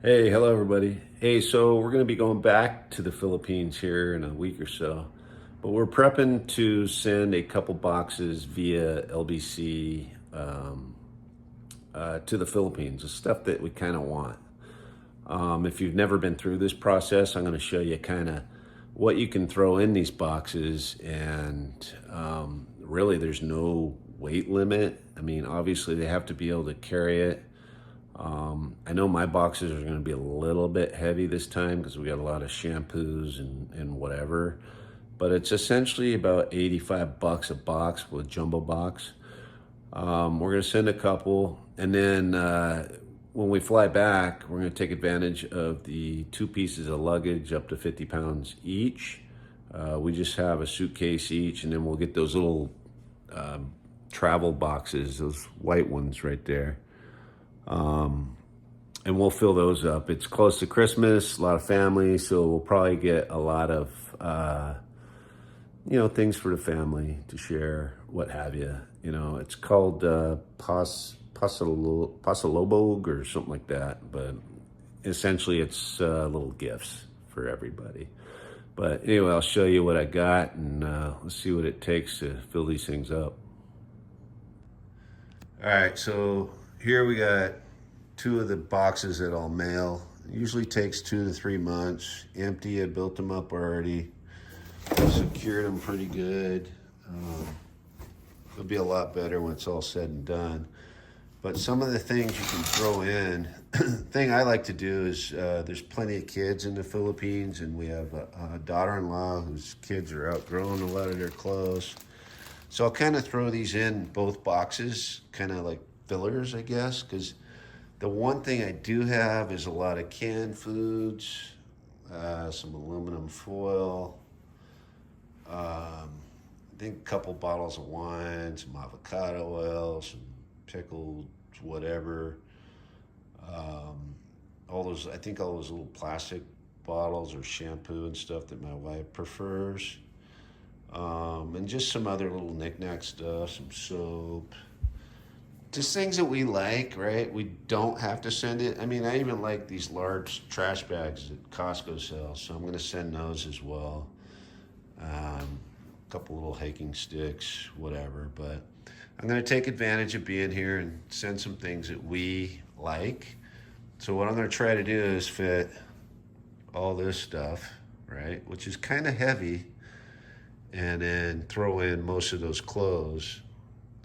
Hey, hello everybody. Hey, so we're going to be going back to the Philippines here in a week or so, but we're prepping to send a couple boxes via LBC to the Philippines, the stuff that we kind of want. If you've never been through this process, I'm going to show you kind of what you can throw in these boxes, and really there's no weight limit. I mean, obviously they have to be able to carry it. I know my boxes are going to be a little bit heavy this time because we got a lot of shampoos and whatever, but it's essentially about 85 bucks a box with a jumbo box. We're going to send a couple, and then when we fly back, we're going to take advantage of the 2 pieces of luggage up to 50 pounds each. We just have a suitcase each, and then we'll get those little travel boxes, those white ones right there. And we'll fill those up. It's close to Christmas, a lot of family, so we'll probably get a lot of, things for the family to share, what have you. You know, it's called pasalobog or something like that, but essentially it's little gifts for everybody. But anyway, I'll show you what I got, and let's see what it takes to fill these things up. All right, so here we got 2 of the boxes that I'll mail. It usually takes 2 to 3 months. Empty, I built them up already. Secured them pretty good. It'll be a lot better when it's all said and done. But some of the things you can throw in, thing I like to do is there's plenty of kids in the Philippines, and we have a daughter-in-law whose kids are outgrowing a lot of their clothes. So I'll kind of throw these in both boxes, kind of like fillers, I guess, because the one thing I do have is a lot of canned foods, some aluminum foil, I think a couple bottles of wine, some avocado oil, some pickled whatever. All those little plastic bottles or shampoo and stuff that my wife prefers. And just some other little knickknack stuff, some soap. Just things that we like, right? We don't have to send it. I mean, I even like these large trash bags that Costco sells, so I'm going to send those as well. A couple little hiking sticks, whatever. But I'm going to take advantage of being here and send some things that we like. So what I'm going to try to do is fit all this stuff, right, which is kind of heavy, and then throw in most of those clothes,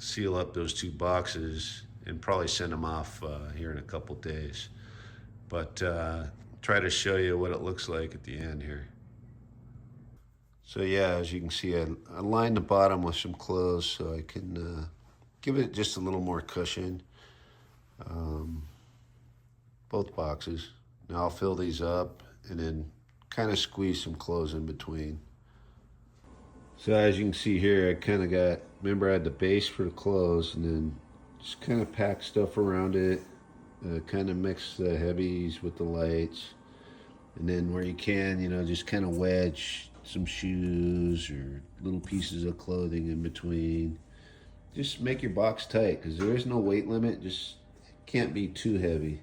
seal up those 2 boxes, and probably send them off here in a couple days. But try to show you what it looks like at the end here. So yeah, as you can see, I lined the bottom with some clothes so I can give it just a little more cushion. Both boxes. Now I'll fill these up and then kind of squeeze some clothes in between. So as you can see here, I kind of got, remember I had the base for the clothes, and then just kind of pack stuff around it, kind of mix the heavies with the lights, and then where you can, just kind of wedge some shoes or little pieces of clothing in between. Just make your box tight, because there is no weight limit, just can't be too heavy.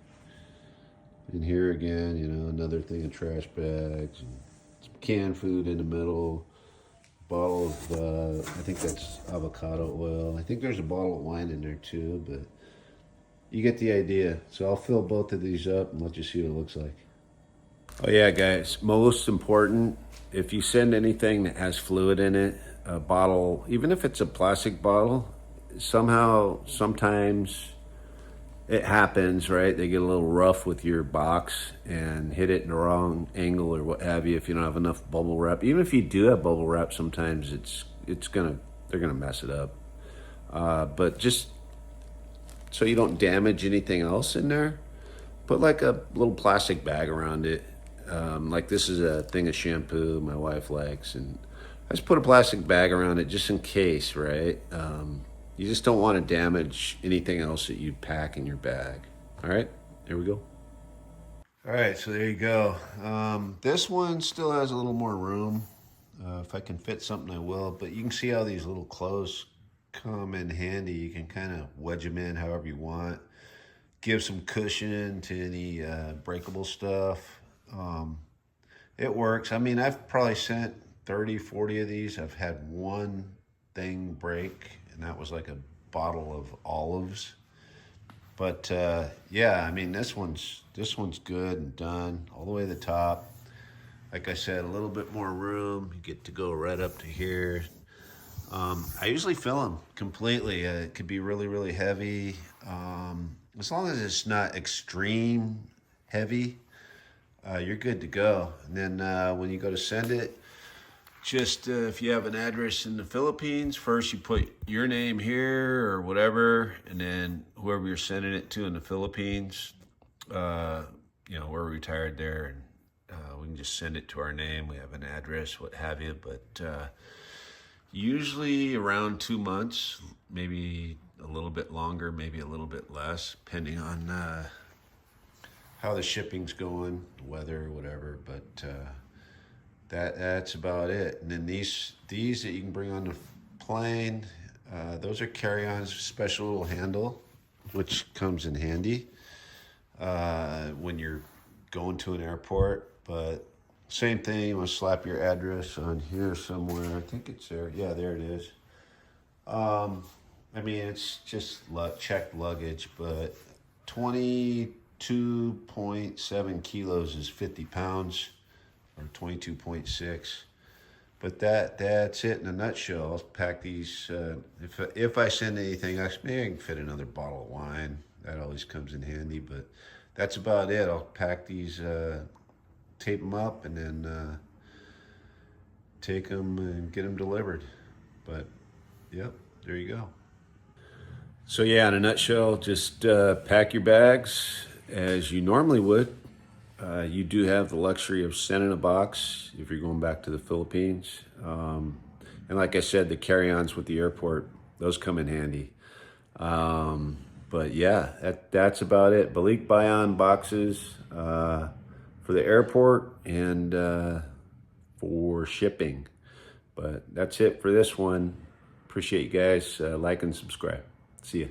And here again, another thing of trash bags, and some canned food in the middle. Bottle of, I think that's avocado oil. I think there's a bottle of wine in there too, but you get the idea. So I'll fill both of these up and let you see what it looks like. Oh yeah, guys, most important, if you send anything that has fluid in it, a bottle, even if it's a plastic bottle, sometimes it happens, right? They get a little rough with your box and hit it in the wrong angle or what have you if you don't have enough bubble wrap. Even if you do have bubble wrap, sometimes they're gonna mess it up. But just so you don't damage anything else in there, put like a little plastic bag around it. Like this is a thing of shampoo my wife likes, and I just put a plastic bag around it just in case, right? You just don't want to damage anything else that you pack in your bag. All right, there we go. All right, so there you go. This one still has a little more room. If I can fit something, I will. But you can see how these little clothes come in handy. You can kind of wedge them in however you want. give some cushion to any breakable stuff. Um, it works. I mean, I've probably sent 30, 40 of these. I've had one thing break, and that was like a bottle of olives. But yeah, I mean, this one's good and done all the way to the top. Like I said, a little bit more room. You get to go right up to here. I usually fill them completely. It could be really, really heavy. As long as it's not extreme heavy, you're good to go. And then when you go to send it, just if you have an address in the Philippines, first you put your name here or whatever, and then whoever you're sending it to in the Philippines, we're retired there, and we can just send it to our name. We have an address, what have you, but usually around 2 months, maybe a little bit longer, maybe a little bit less, depending on how the shipping's going, weather, whatever. But that's about it. And then these that you can bring on the plane, those are carry-ons, special little handle, which comes in handy when you're going to an airport. But same thing, you want to slap your address on here somewhere. I think it's there. Yeah, there it is. I mean, it's just checked luggage, but 22.7 kilos is 50 pounds, or 22.6. But that's it in a nutshell. I'll pack these. If I send anything, maybe I can fit another bottle of wine. That always comes in handy. But that's about it. I'll pack these, tape them up, and then take them and get them delivered. But yep, there you go. So yeah, in a nutshell, just pack your bags as you normally would. You do have the luxury of sending a box if you're going back to the Philippines. And like I said, the carry-ons with the airport, those come in handy. But yeah, that's about it. Balikbayan boxes for the airport and for shipping. But that's it for this one. Appreciate you guys. Like and subscribe. See ya.